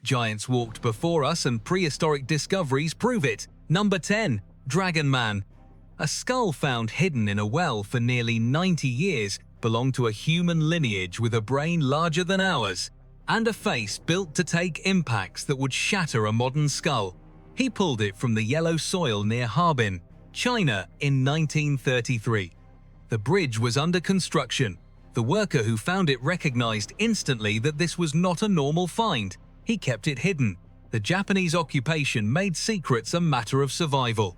Giants walked before us and prehistoric discoveries prove it. Number 10. Dragon Man. A skull found hidden in a well for nearly 90 years belonged to a human lineage with a brain larger than ours and a face built to take impacts that would shatter a modern skull. He pulled it from the yellow soil near Harbin, China in 1933. The bridge was under construction. The worker who found it recognized instantly that this was not a normal find. He kept it hidden. The Japanese occupation made secrets a matter of survival.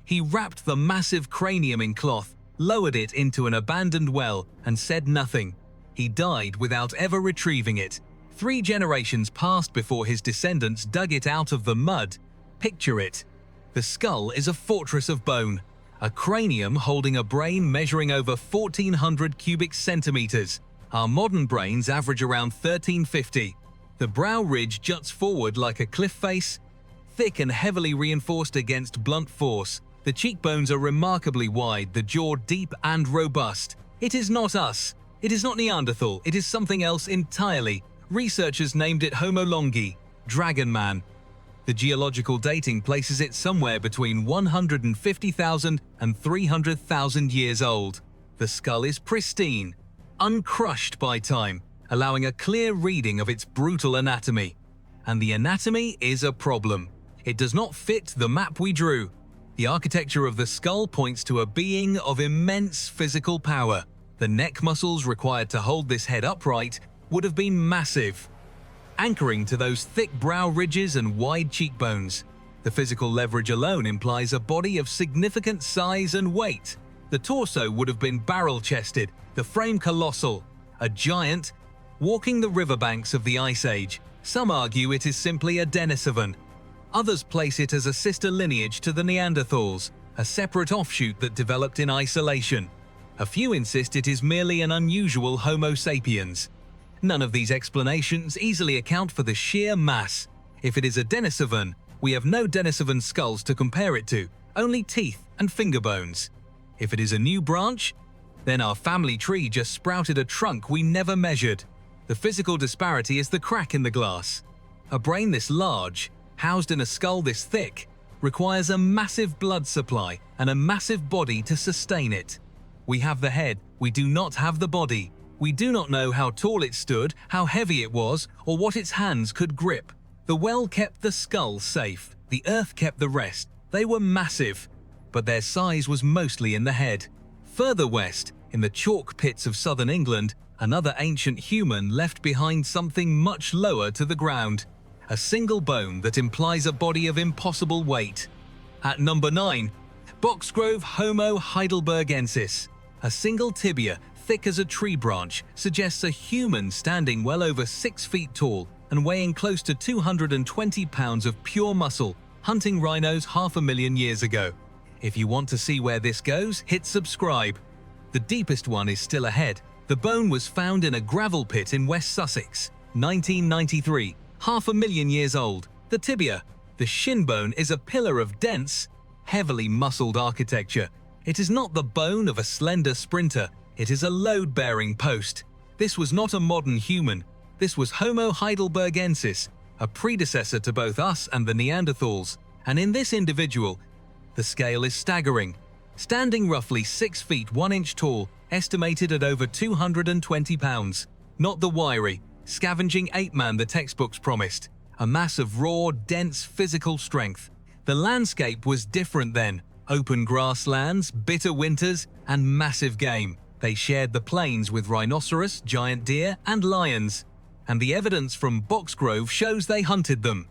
He wrapped the massive cranium in cloth, lowered it into an abandoned well, and said nothing. He died without ever retrieving it. 3 generations passed before his descendants dug it out of the mud. Picture it. The skull is a fortress of bone, a cranium holding a brain measuring over 1,400 cubic centimeters. Our modern brains average around 1,350. The brow ridge juts forward like a cliff face, thick and heavily reinforced against blunt force. The cheekbones are remarkably wide, the jaw deep and robust. It is not us. It is not Neanderthal. It is something else entirely. Researchers named it Homo longi, Dragon Man. The geological dating places it somewhere between 150,000 and 300,000 years old. The skull is pristine, uncrushed by time, allowing a clear reading of its brutal anatomy. And the anatomy is a problem. It does not fit the map we drew. The architecture of the skull points to a being of immense physical power. The neck muscles required to hold this head upright would have been massive, anchoring to those thick brow ridges and wide cheekbones. The physical leverage alone implies a body of significant size and weight. The torso would have been barrel-chested, the frame colossal, a giant walking the riverbanks of the Ice Age. Some argue it is simply a Denisovan. Others place it as a sister lineage to the Neanderthals, a separate offshoot that developed in isolation. A few insist it is merely an unusual Homo sapiens. None of these explanations easily account for the sheer mass. If it is a Denisovan, we have no Denisovan skulls to compare it to, only teeth and finger bones. If it is a new branch, then our family tree just sprouted a trunk we never measured. The physical disparity is the crack in the glass. A brain this large, housed in a skull this thick, requires a massive blood supply and a massive body to sustain it. We have the head, we do not have the body. We do not know how tall it stood, how heavy it was, or what its hands could grip. The well kept the skull safe, the earth kept the rest. They were massive, but their size was mostly in the head. Further west, in the chalk pits of southern England, another ancient human left behind something much lower to the ground. A single bone that implies a body of impossible weight. At number 9, Boxgrove Homo heidelbergensis. A single tibia, thick as a tree branch, suggests a human standing well over 6 feet tall and weighing close to 220 pounds of pure muscle, hunting rhinos 500,000 years ago. If you want to see where this goes, hit subscribe. The deepest one is still ahead. The bone was found in a gravel pit in West Sussex, 1993, 500,000 years old. The tibia, the shin bone, is a pillar of dense, heavily muscled architecture. It is not the bone of a slender sprinter. It is a load-bearing post. This was not a modern human. This was Homo heidelbergensis, a predecessor to both us and the Neanderthals. And in this individual, the scale is staggering. Standing roughly 6 feet 1 inch tall, estimated at over 220 pounds. Not the wiry, scavenging ape-man the textbooks promised. A mass of raw, dense physical strength. The landscape was different then. Open grasslands, bitter winters, and massive game. They shared the plains with rhinoceros, giant deer, and lions. And the evidence from Boxgrove shows they hunted them.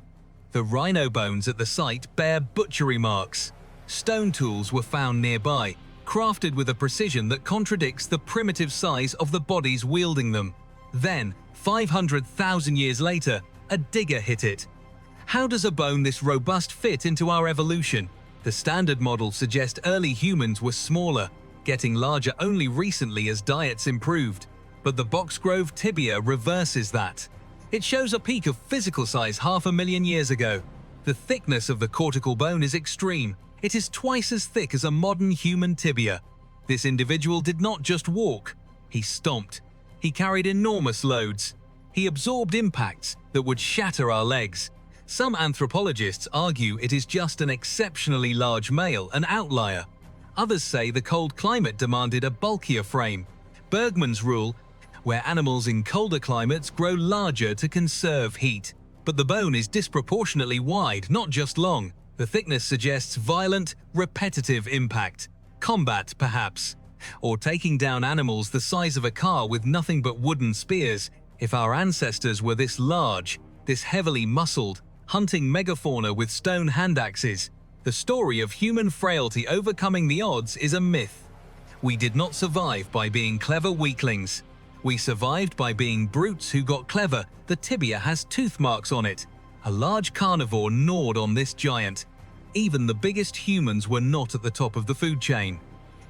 The rhino bones at the site bear butchery marks. Stone tools were found nearby, crafted with a precision that contradicts the primitive size of the bodies wielding them. Then, 500,000 years later, a digger hit it. How does a bone this robust fit into our evolution? The standard model suggests early humans were smaller, getting larger only recently as diets improved. But the Boxgrove tibia reverses that. It shows a peak of physical size 500,000 years ago. The thickness of the cortical bone is extreme. It is twice as thick as a modern human tibia. This individual did not just walk, he stomped. He carried enormous loads. He absorbed impacts that would shatter our legs. Some anthropologists argue it is just an exceptionally large male, an outlier. Others say the cold climate demanded a bulkier frame. Bergman's rule, where animals in colder climates grow larger to conserve heat. But the bone is disproportionately wide, not just long. The thickness suggests violent, repetitive impact. Combat, perhaps. Or taking down animals the size of a car with nothing but wooden spears. If our ancestors were this large, this heavily muscled, hunting megafauna with stone handaxes, the story of human frailty overcoming the odds is a myth. We did not survive by being clever weaklings. We survived by being brutes who got clever. The tibia has tooth marks on it. A large carnivore gnawed on this giant. Even the biggest humans were not at the top of the food chain.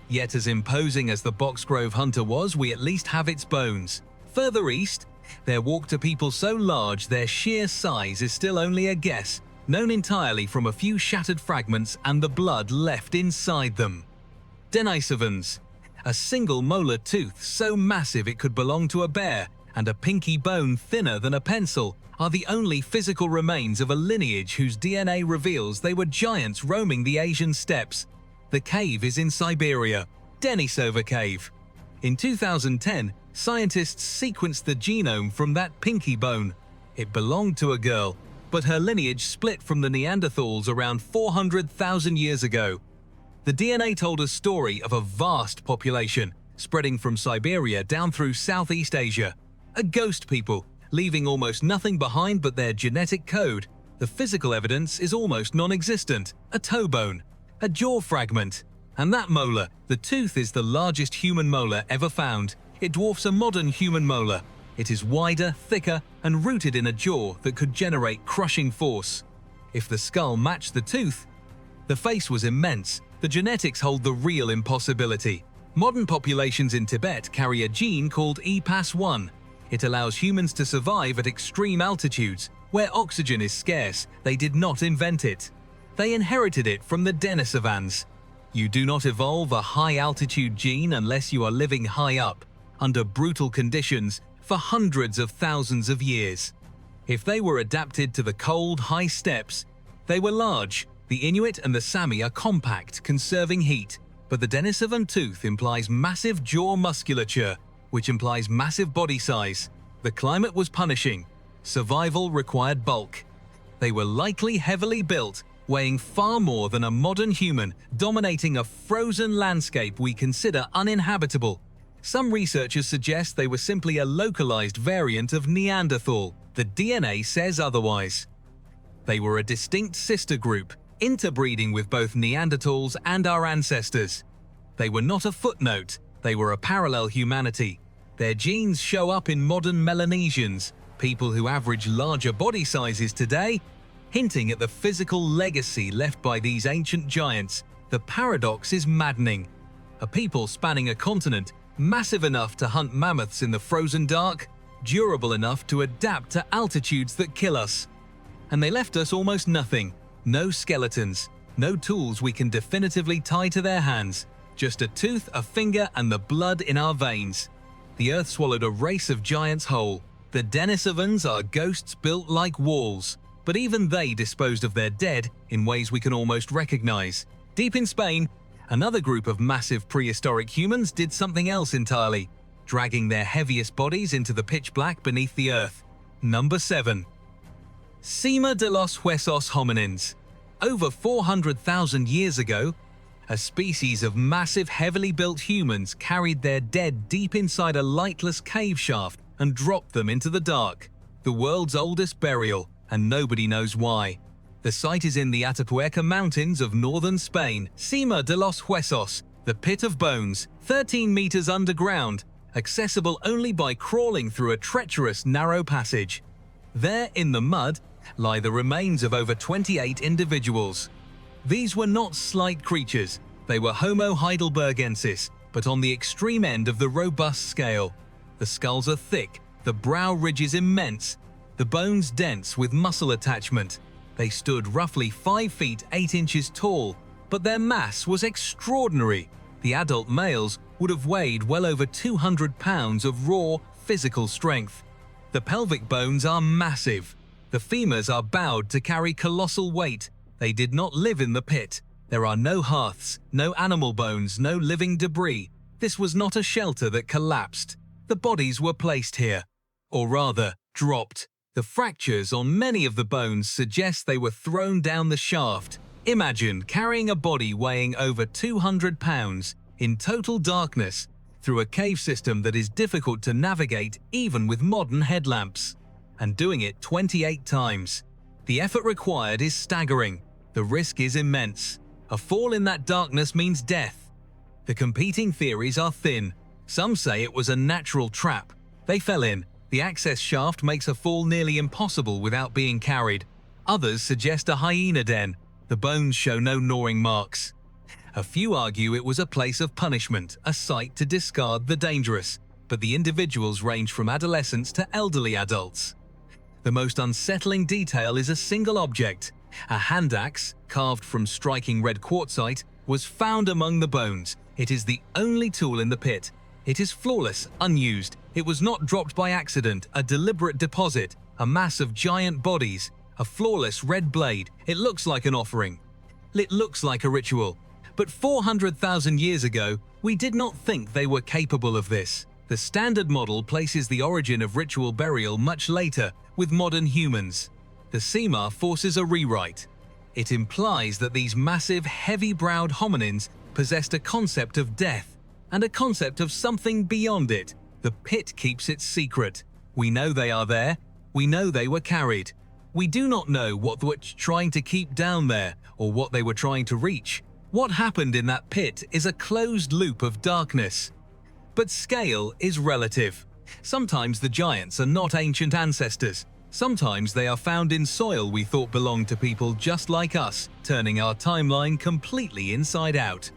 Yet as imposing as the Boxgrove hunter was, we at least have its bones. Further east, there walked a people so large their sheer size is still only a guess, known entirely from a few shattered fragments and the blood left inside them. Denisovans, a single molar tooth so massive it could belong to a bear, and a pinky bone thinner than a pencil, are the only physical remains of a lineage whose DNA reveals they were giants roaming the Asian steppes. The cave is in Siberia, Denisova Cave. In 2010, scientists sequenced the genome from that pinky bone. It belonged to a girl, but her lineage split from the Neanderthals around 400,000 years ago. The DNA told a story of a vast population, spreading from Siberia down through Southeast Asia. A ghost people, leaving almost nothing behind but their genetic code. The physical evidence is almost non-existent. A toe bone, a jaw fragment. And that molar, the tooth, is the largest human molar ever found. It dwarfs a modern human molar. It is wider, thicker, and rooted in a jaw that could generate crushing force. If the skull matched the tooth, the face was immense. The genetics hold the real impossibility. Modern populations in Tibet carry a gene called EPAS1. It allows humans to survive at extreme altitudes, where oxygen is scarce. They did not invent it. They inherited it from the Denisovans. You do not evolve a high-altitude gene unless you are living high up, under brutal conditions, for hundreds of thousands of years. If they were adapted to the cold, high steppes, they were large. The Inuit and the Sami are compact, conserving heat, but the Denisovan tooth implies massive jaw musculature, which implies massive body size. The climate was punishing. Survival required bulk. They were likely heavily built, weighing far more than a modern human, dominating a frozen landscape we consider uninhabitable. Some researchers suggest they were simply a localized variant of Neanderthal. The DNA says otherwise. They were a distinct sister group, interbreeding with both Neanderthals and our ancestors. They were not a footnote, they were a parallel humanity. Their genes show up in modern Melanesians, people who average larger body sizes today, hinting at the physical legacy left by these ancient giants. The paradox is maddening. A people spanning a continent, massive enough to hunt mammoths in the frozen dark, durable enough to adapt to altitudes that kill us. And they left us almost nothing. No skeletons, no tools we can definitively tie to their hands. Just a tooth, a finger, and the blood in our veins. The Earth swallowed a race of giants whole. The Denisovans are ghosts built like walls. But even they disposed of their dead in ways we can almost recognize. Deep in Spain, another group of massive prehistoric humans did something else entirely, dragging their heaviest bodies into the pitch black beneath the earth. Number 7. Cima de los Huesos hominins. Over 400,000 years ago, a species of massive, heavily built humans carried their dead deep inside a lightless cave shaft and dropped them into the dark. The world's oldest burial, and nobody knows why. The site is in the Atapuerca Mountains of northern Spain. Cima de los Huesos, the pit of bones, 13 meters underground, accessible only by crawling through a treacherous, narrow passage. There, in the mud, lie the remains of over 28 individuals. These were not slight creatures. They were Homo heidelbergensis, but on the extreme end of the robust scale. The skulls are thick, the brow ridges immense, the bones dense with muscle attachment. They stood roughly 5 feet 8 inches tall, but their mass was extraordinary. The adult males would have weighed well over 200 pounds of raw, physical strength. The pelvic bones are massive. The femurs are bowed to carry colossal weight. They did not live in the pit. There are no hearths, no animal bones, no living debris. This was not a shelter that collapsed. The bodies were placed here. Or rather, dropped. The fractures on many of the bones suggest they were thrown down the shaft. Imagine carrying a body weighing over 200 pounds in total darkness through a cave system that is difficult to navigate even with modern headlamps, and doing it 28 times. The effort required is staggering. The risk is immense. A fall in that darkness means death. The competing theories are thin. Some say it was a natural trap. They fell in. The access shaft makes a fall nearly impossible without being carried. Others suggest a hyena den. The bones show no gnawing marks. A few argue it was a place of punishment, a site to discard the dangerous, but the individuals range from adolescents to elderly adults. The most unsettling detail is a single object. A hand axe, carved from striking red quartzite, was found among the bones. It is the only tool in the pit. It is flawless, unused. It was not dropped by accident, a deliberate deposit, a mass of giant bodies, a flawless red blade. It looks like an offering. It looks like a ritual. But 400,000 years ago, we did not think they were capable of this. The standard model places the origin of ritual burial much later, with modern humans. The SEMA forces a rewrite. It implies that these massive, heavy-browed hominins possessed a concept of death and a concept of something beyond it. The pit keeps its secret. We know they are there. We know they were carried. We do not know what they were trying to keep down there or what they were trying to reach. What happened in that pit is a closed loop of darkness. But scale is relative. Sometimes the giants are not ancient ancestors. Sometimes they are found in soil we thought belonged to people just like us, turning our timeline completely inside out.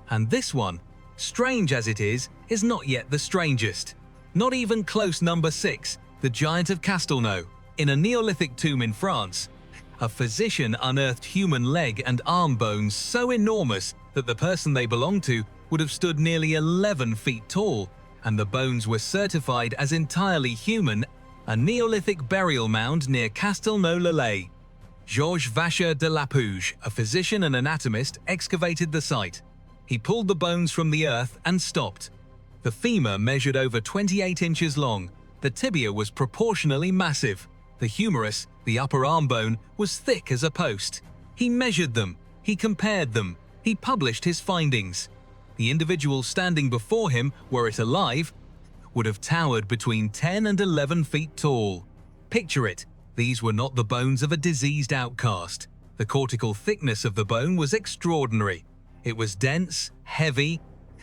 And this one, strange as it is not yet the strangest. Not even close number 6, the giant of Castelnau. In a Neolithic tomb in France, a physician unearthed human leg and arm bones so enormous that the person they belonged to would have stood nearly 11 feet tall, and the bones were certified as entirely human. A Neolithic burial mound near Castelnau-le-Lay. Georges Vacher de Lapouge, a physician and anatomist, excavated the site. He pulled the bones from the earth and stopped. The femur measured over 28 inches long. The tibia was proportionally massive. The humerus, the upper arm bone, was thick as a post. He measured them. He compared them. He published his findings. The individual standing before him, were it alive, would have towered between 10 and 11 feet tall. Picture it. These were not the bones of a diseased outcast. The cortical thickness of the bone was extraordinary. It was dense, heavy,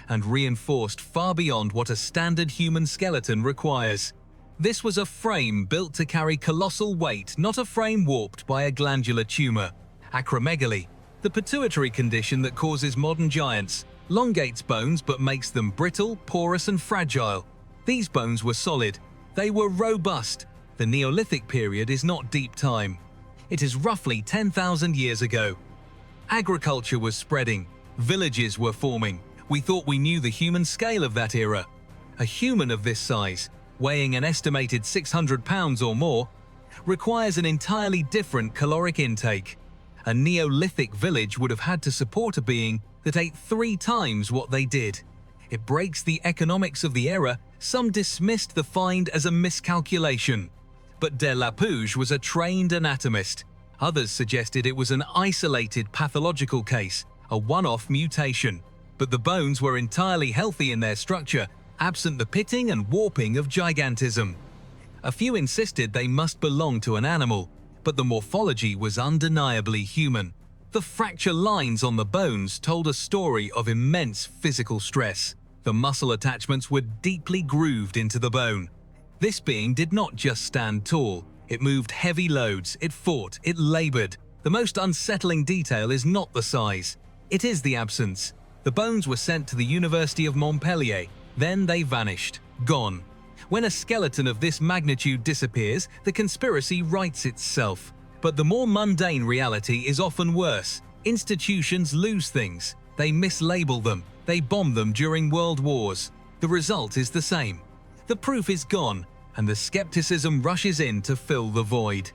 and reinforced far beyond what a standard human skeleton requires. This was a frame built to carry colossal weight, not a frame warped by a glandular tumor. Acromegaly, the pituitary condition that causes modern giants, elongates bones but makes them brittle, porous, and fragile. These bones were solid. They were robust. The Neolithic period is not deep time. It is roughly 10,000 years ago. Agriculture was spreading. Villages were forming. We thought we knew the human scale of that era. A human of this size, weighing an estimated 600 pounds or more, requires an entirely different caloric intake. A Neolithic village would have had to support a being that ate 3 times what they did. It breaks the economics of the era. Some dismissed the find as a miscalculation. But de Lapouge was a trained anatomist. Others suggested it was an isolated pathological case, a one-off mutation. But the bones were entirely healthy in their structure, absent the pitting and warping of gigantism. A few insisted they must belong to an animal, but the morphology was undeniably human. The fracture lines on the bones told a story of immense physical stress. The muscle attachments were deeply grooved into the bone. This being did not just stand tall. It moved heavy loads, it fought, it labored. The most unsettling detail is not the size. It is the absence. The bones were sent to the University of Montpellier. Then they vanished. Gone. When a skeleton of this magnitude disappears, the conspiracy rights itself. But the more mundane reality is often worse. Institutions lose things. They mislabel them. They bomb them during world wars. The result is the same. The proof is gone. and the skepticism rushes in to fill the void.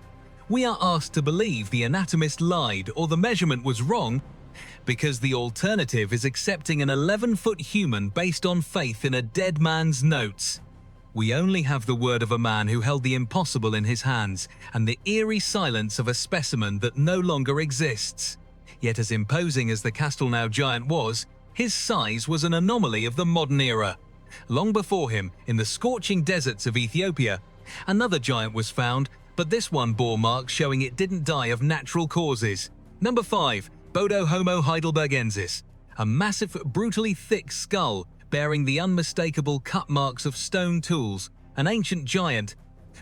We are asked to believe the anatomist lied or the measurement was wrong, because the alternative is accepting an 11-foot human based on faith in a dead man's notes. We only have the word of a man who held the impossible in his hands and the eerie silence of a specimen that no longer exists. Yet as imposing as the Castelnau giant was, his size was an anomaly of the modern era. Long before him, in the scorching deserts of Ethiopia, another giant was found, but this one bore marks showing it didn't die of natural causes. Number 5. Bodo Homo heidelbergensis, a massive, brutally thick skull bearing the unmistakable cut marks of stone tools, an ancient giant.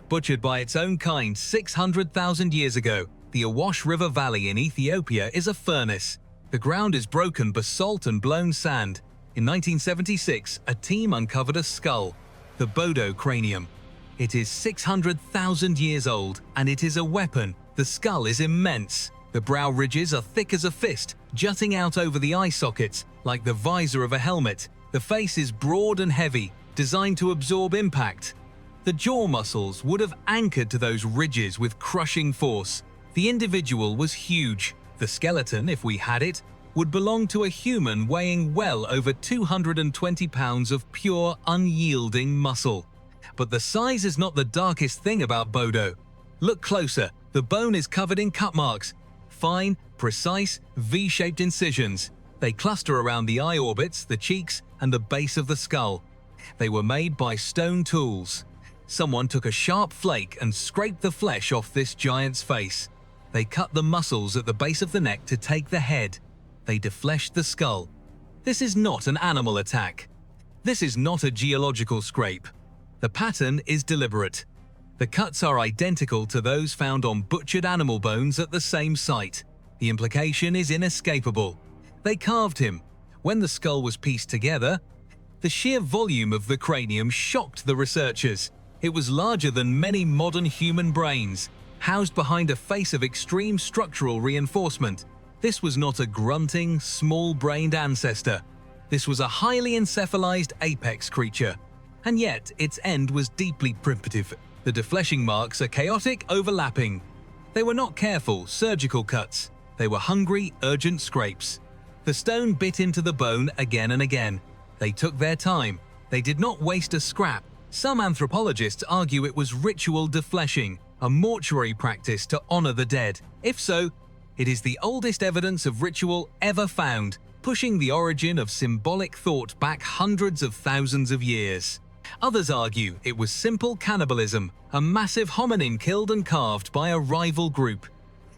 Butchered by its own kind 600,000 years ago, the Awash River Valley in Ethiopia is a furnace. The ground is broken basalt and blown sand. In 1976, a team uncovered a skull, the Bodo cranium. It is 600,000 years old, and it is a weapon. The skull is immense. The brow ridges are thick as a fist, jutting out over the eye sockets, like the visor of a helmet. The face is broad and heavy, designed to absorb impact. The jaw muscles would have anchored to those ridges with crushing force. The individual was huge. The skeleton, if we had it, would belong to a human weighing well over 220 pounds of pure, unyielding muscle. But the size is not the darkest thing about Bodo. Look closer. The bone is covered in cut marks. Fine, precise, V-shaped incisions. They cluster around the eye orbits, the cheeks, and the base of the skull. They were made by stone tools. Someone took a sharp flake and scraped the flesh off this giant's face. They cut the muscles at the base of the neck to take the head. They defleshed the skull. This is not an animal attack. This is not a geological scrape. The pattern is deliberate. The cuts are identical to those found on butchered animal bones at the same site. The implication is inescapable. They carved him. When the skull was pieced together, the sheer volume of the cranium shocked the researchers. It was larger than many modern human brains, housed behind a face of extreme structural reinforcement. This was not a grunting, small-brained ancestor. This was a highly encephalized apex creature. And yet, its end was deeply primitive. The defleshing marks are chaotic, overlapping. They were not careful, surgical cuts. They were hungry, urgent scrapes. The stone bit into the bone again and again. They took their time. They did not waste a scrap. Some anthropologists argue it was ritual defleshing, a mortuary practice to honor the dead. If so, it is the oldest evidence of ritual ever found, pushing the origin of symbolic thought back hundreds of thousands of years. Others argue it was simple cannibalism, a massive hominin killed and carved by a rival group.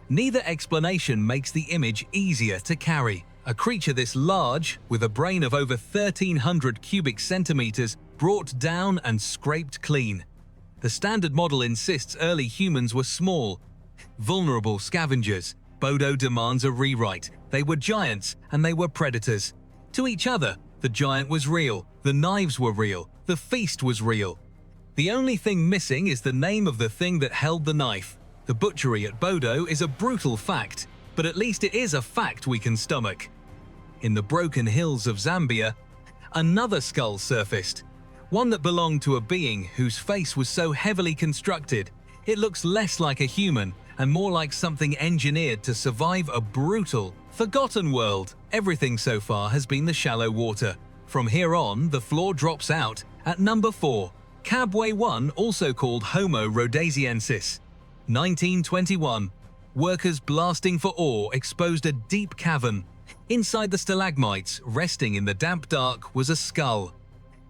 Neither explanation makes the image easier to carry. A creature this large, with a brain of over 1,300 cubic centimeters, brought down and scraped clean. The standard model insists early humans were small, vulnerable scavengers. Bodo demands a rewrite. They were giants, and they were predators. To each other, the giant was real, the knives were real, the feast was real. The only thing missing is the name of the thing that held the knife. The butchery at Bodo is a brutal fact, but at least it is a fact we can stomach. In the broken hills of Zambia, another skull surfaced. One that belonged to a being whose face was so heavily constructed, it looks less like a human and more like something engineered to survive a brutal, forgotten world. Everything so far has been the shallow water. From here on, the floor drops out. At number 4, Cabway 1, also called Homo rhodesiensis. 1921. Workers blasting for ore exposed a deep cavern. Inside the stalagmites, resting in the damp dark, was a skull.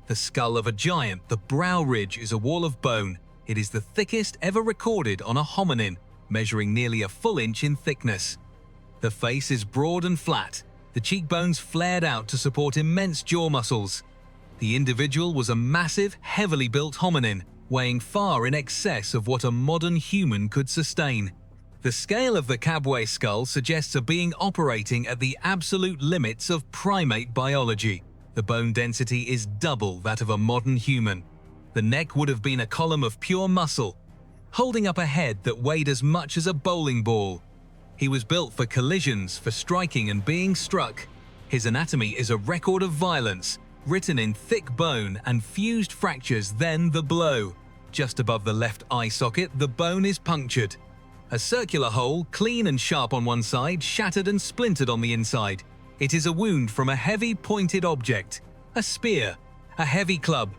The skull of a giant. The brow ridge is a wall of bone. It is the thickest ever recorded on a hominin, measuring nearly a full inch in thickness. The face is broad and flat. The cheekbones flared out to support immense jaw muscles. The individual was a massive, heavily built hominin, weighing far in excess of what a modern human could sustain. The scale of the Cabway skull suggests a being operating at the absolute limits of primate biology. The bone density is double that of a modern human. The neck would have been a column of pure muscle, holding up a head that weighed as much as a bowling ball. He was built for collisions, for striking and being struck. His anatomy is a record of violence, written in thick bone and fused fractures, then the blow. Just above the left eye socket, the bone is punctured. A circular hole, clean and sharp on one side, shattered and splintered on the inside. It is a wound from a heavy pointed object. A spear, a heavy club,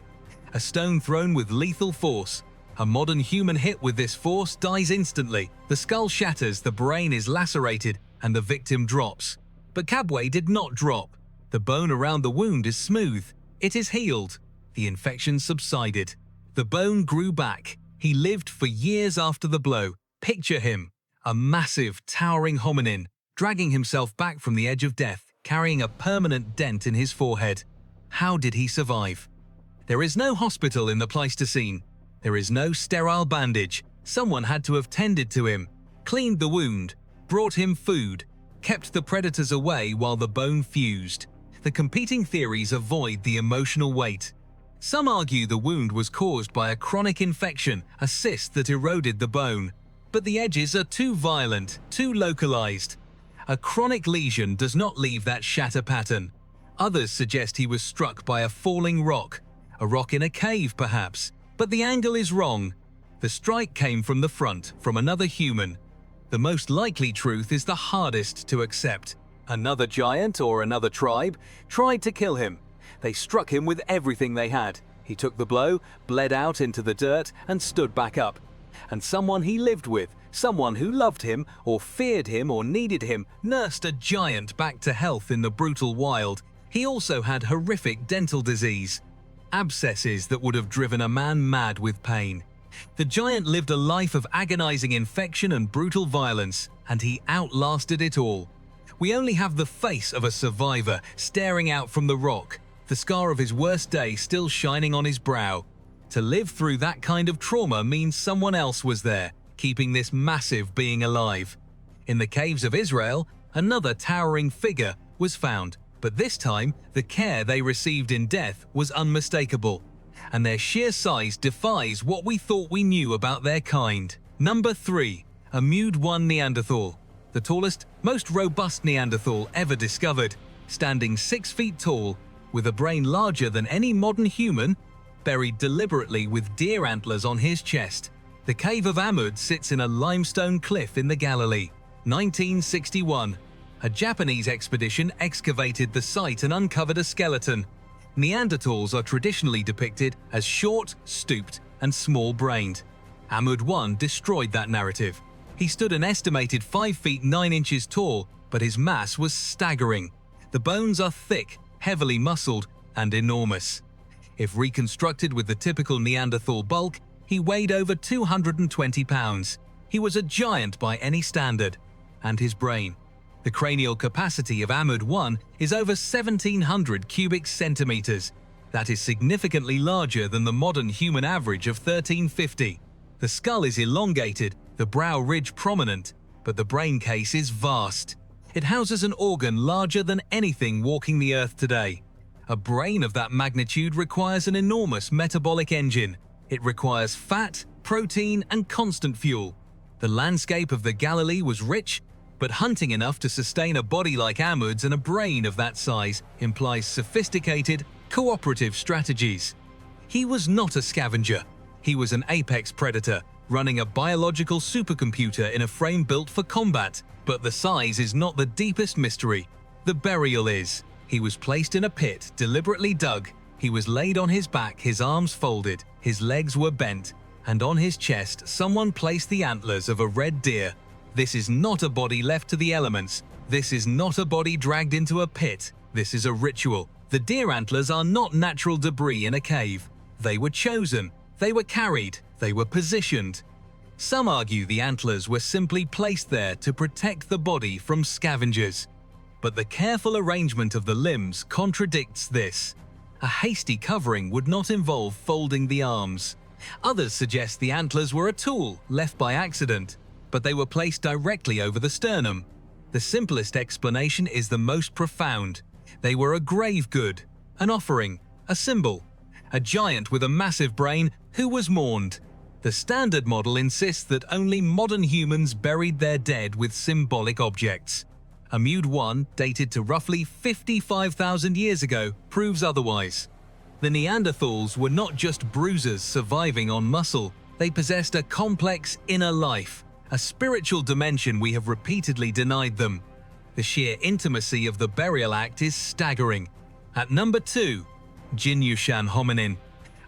a stone thrown with lethal force. A modern human hit with this force dies instantly. The skull shatters, the brain is lacerated, and the victim drops. But Kabwe did not drop. The bone around the wound is smooth. It is healed. The infection subsided. The bone grew back. He lived for years after the blow. Picture him, a massive, towering hominin, dragging himself back from the edge of death, carrying a permanent dent in his forehead. How did he survive? There is no hospital in the Pleistocene. There is no sterile bandage. Someone had to have tended to him, cleaned the wound, brought him food, kept the predators away while the bone fused. The competing theories avoid the emotional weight. Some argue the wound was caused by a chronic infection, a cyst that eroded the bone. But the edges are too violent, too localized. A chronic lesion does not leave that shatter pattern. Others suggest he was struck by a falling rock, a rock in a cave perhaps. But the angle is wrong. The strike came from the front, from another human. The most likely truth is the hardest to accept. Another giant or another tribe tried to kill him. They struck him with everything they had. He took the blow, bled out into the dirt, and stood back up. And someone he lived with, someone who loved him or feared him or needed him, nursed a giant back to health in the brutal wild. He also had horrific dental disease. Abscesses that would have driven a man mad with pain. The giant lived a life of agonizing infection and brutal violence, and he outlasted it all. We only have the face of a survivor staring out from the rock, the scar of his worst day still shining on his brow. To live through that kind of trauma means someone else was there, keeping this massive being alive. In the caves of Israel, another towering figure was found. But this time, the care they received in death was unmistakable, and their sheer size defies what we thought we knew about their kind. Number 3. A Mewed 1 Neanderthal. The tallest, most robust Neanderthal ever discovered, standing 6 feet tall, with a brain larger than any modern human, buried deliberately with deer antlers on his chest. The cave of Amud sits in a limestone cliff in the Galilee. 1961. A Japanese expedition excavated the site and uncovered a skeleton. Neanderthals are traditionally depicted as short, stooped, and small-brained. Amud 1 destroyed that narrative. He stood an estimated 5 feet 9 inches tall, but his mass was staggering. The bones are thick, heavily muscled, and enormous. If reconstructed with the typical Neanderthal bulk, he weighed over 220 pounds. He was a giant by any standard. And his brain. The cranial capacity of Amud 1 is over 1,700 cubic centimeters. That is significantly larger than the modern human average of 1,350. The skull is elongated, the brow ridge prominent, but the brain case is vast. It houses an organ larger than anything walking the earth today. A brain of that magnitude requires an enormous metabolic engine. It requires fat, protein, and constant fuel. The landscape of the Galilee was rich, but hunting enough to sustain a body like Amud's and a brain of that size implies sophisticated, cooperative strategies. He was not a scavenger. He was an apex predator, running a biological supercomputer in a frame built for combat. But the size is not the deepest mystery. The burial is. He was placed in a pit, deliberately dug. He was laid on his back, his arms folded, his legs were bent, and on his chest someone placed the antlers of a red deer. This is not a body left to the elements. This is not a body dragged into a pit. This is a ritual. The deer antlers are not natural debris in a cave. They were chosen. They were carried. They were positioned. Some argue the antlers were simply placed there to protect the body from scavengers. But the careful arrangement of the limbs contradicts this. A hasty covering would not involve folding the arms. Others suggest the antlers were a tool left by accident, but they were placed directly over the sternum. The simplest explanation is the most profound. They were a grave good, an offering, a symbol. A giant with a massive brain who was mourned. The standard model insists that only modern humans buried their dead with symbolic objects. Amud 1, dated to roughly 55,000 years ago, proves otherwise. The Neanderthals were not just bruisers surviving on muscle, they possessed a complex inner life, a spiritual dimension we have repeatedly denied them. The sheer intimacy of the burial act is staggering. At number 2, Jinyushan hominin,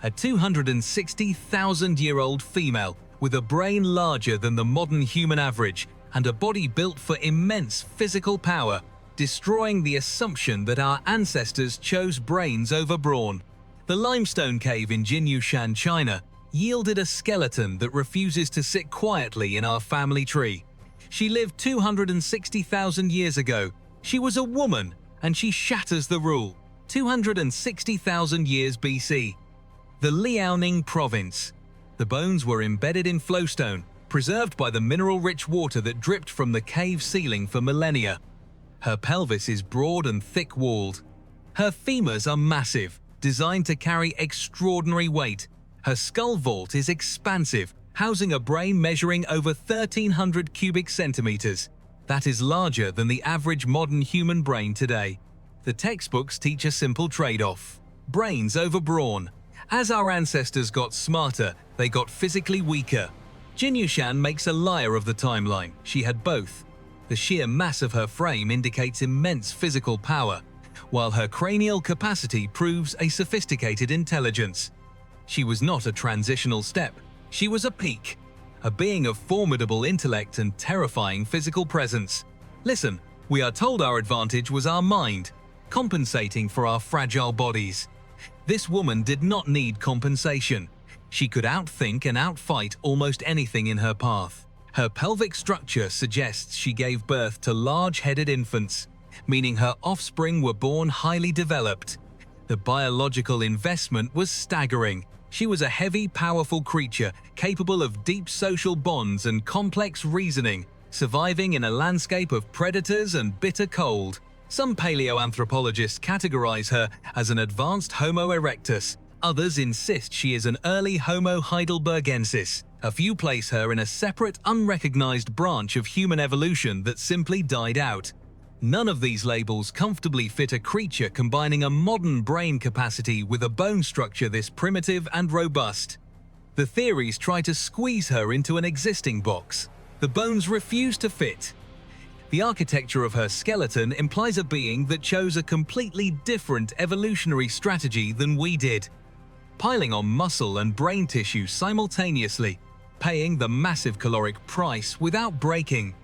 a 260,000-year-old female with a brain larger than the modern human average and a body built for immense physical power, destroying the assumption that our ancestors chose brains over brawn. The limestone cave in Jinyushan, China, yielded a skeleton that refuses to sit quietly in our family tree. She lived 260,000 years ago. She was a woman, and she shatters the rule. 260,000 years BC. The Liaoning province. The bones were embedded in flowstone, preserved by the mineral-rich water that dripped from the cave ceiling for millennia. Her pelvis is broad and thick-walled. Her femurs are massive, designed to carry extraordinary weight. Her skull vault is expansive, housing a brain measuring over 1,300 cubic centimeters. That is larger than the average modern human brain today. The textbooks teach a simple trade-off: brains over brawn. As our ancestors got smarter, they got physically weaker. Jinyushan makes a liar of the timeline. She had both. The sheer mass of her frame indicates immense physical power, while her cranial capacity proves a sophisticated intelligence. She was not a transitional step. She was a peak, a being of formidable intellect and terrifying physical presence. Listen, we are told our advantage was our mind, compensating for our fragile bodies. This woman did not need compensation. She could outthink and outfight almost anything in her path. Her pelvic structure suggests she gave birth to large-headed infants, meaning her offspring were born highly developed. The biological investment was staggering. She was a heavy, powerful creature, capable of deep social bonds and complex reasoning, surviving in a landscape of predators and bitter cold. Some paleoanthropologists categorize her as an advanced Homo erectus. Others insist she is an early Homo heidelbergensis. A few place her in a separate, unrecognized branch of human evolution that simply died out. None of these labels comfortably fit a creature combining a modern brain capacity with a bone structure this primitive and robust. The theories try to squeeze her into an existing box. The bones refuse to fit. The architecture of her skeleton implies a being that chose a completely different evolutionary strategy than we did, piling on muscle and brain tissue simultaneously, paying the massive caloric price without breaking.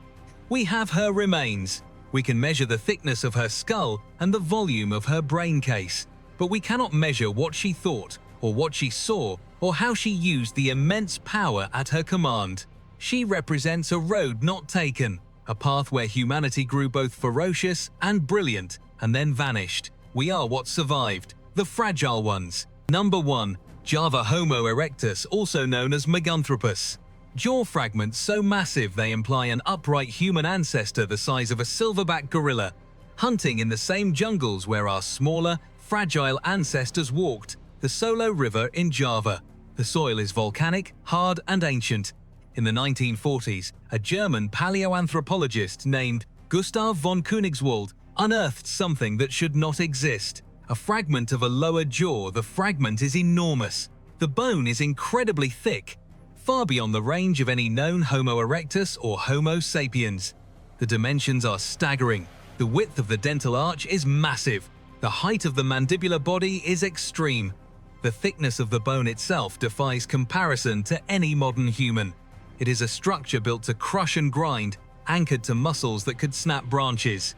We have her remains. We can measure the thickness of her skull and the volume of her brain case, but we cannot measure what she thought, or what she saw, or how she used the immense power at her command. She represents a road not taken, a path where humanity grew both ferocious and brilliant, and then vanished. We are what survived, the fragile ones. Number 1. Java Homo erectus, also known as Meganthropus. Jaw fragments so massive they imply an upright human ancestor the size of a silverback gorilla, hunting in the same jungles where our smaller, fragile ancestors walked, the Solo River in Java. The soil is volcanic, hard and ancient. In the 1940s, a German paleoanthropologist named Gustav von Königswald unearthed something that should not exist. A fragment of a lower jaw. The fragment is enormous. The bone is incredibly thick, far beyond the range of any known Homo erectus or Homo sapiens. The dimensions are staggering. The width of the dental arch is massive. The height of the mandibular body is extreme. The thickness of the bone itself defies comparison to any modern human. It is a structure built to crush and grind, anchored to muscles that could snap branches.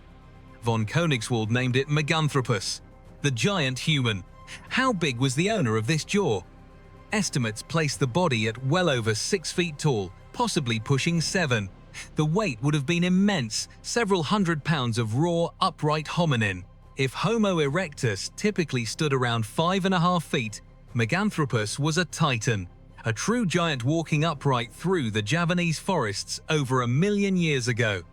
Von Königswald named it Meganthropus, the giant human. How big was the owner of this jaw? Estimates place the body at well over 6 feet tall, possibly pushing 7. The weight would have been immense, several hundred pounds of raw, upright hominin. If Homo erectus typically stood around 5.5 feet, Meganthropus was a titan, a true giant walking upright through the Javanese forests over 1 million years ago.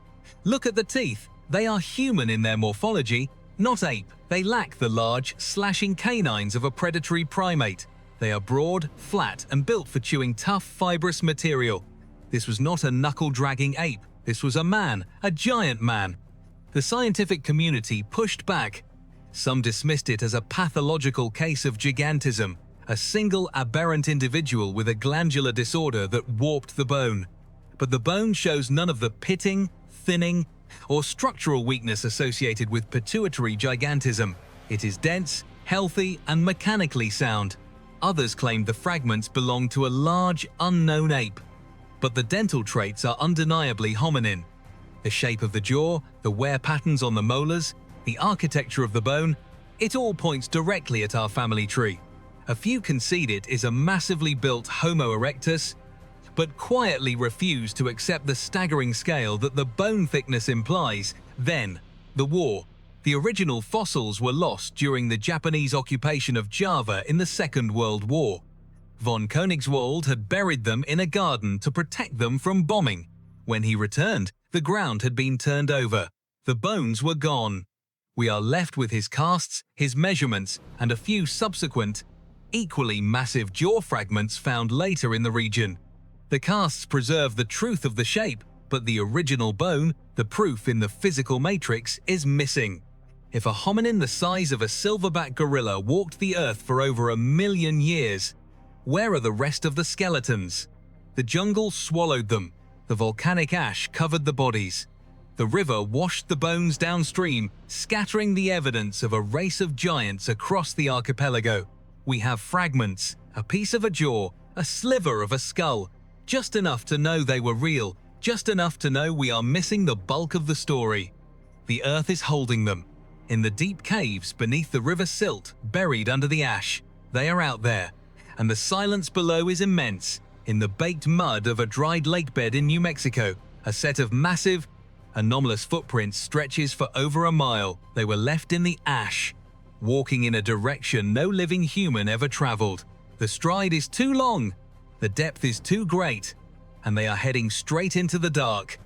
Look at the teeth. They are human in their morphology, not ape. They lack the large, slashing canines of a predatory primate. They are broad, flat, and built for chewing tough, fibrous material. This was not a knuckle-dragging ape. This was a man, a giant man. The scientific community pushed back. Some dismissed it as a pathological case of gigantism, a single aberrant individual with a glandular disorder that warped the bone. But the bone shows none of the pitting, thinning, or structural weakness associated with pituitary gigantism. It is dense, healthy, and mechanically sound. Others claimed the fragments belonged to a large, unknown ape. But the dental traits are undeniably hominin. The shape of the jaw, the wear patterns on the molars, the architecture of the bone, it all points directly at our family tree. A few concede it is a massively built Homo erectus, but quietly refuse to accept the staggering scale that the bone thickness implies. Then, the war. The original fossils were lost during the Japanese occupation of Java in the Second World War. Von Königswald had buried them in a garden to protect them from bombing. When he returned, the ground had been turned over. The bones were gone. We are left with his casts, his measurements, and a few subsequent, equally massive jaw fragments found later in the region. The casts preserve the truth of the shape, but the original bone, the proof in the physical matrix, is missing. If a hominin the size of a silverback gorilla walked the earth for over 1 million years, where are the rest of the skeletons? The jungle swallowed them. The volcanic ash covered the bodies. The river washed the bones downstream, scattering the evidence of a race of giants across the archipelago. We have fragments, a piece of a jaw, a sliver of a skull, just enough to know they were real, just enough to know we are missing the bulk of the story. The earth is holding them. In the deep caves beneath the river silt, buried under the ash, they are out there. And the silence below is immense. In the baked mud of a dried lakebed in New Mexico, a set of massive, anomalous footprints stretches for over a mile. They were left in the ash, walking in a direction no living human ever traveled. The stride is too long, the depth is too great, and they are heading straight into the dark.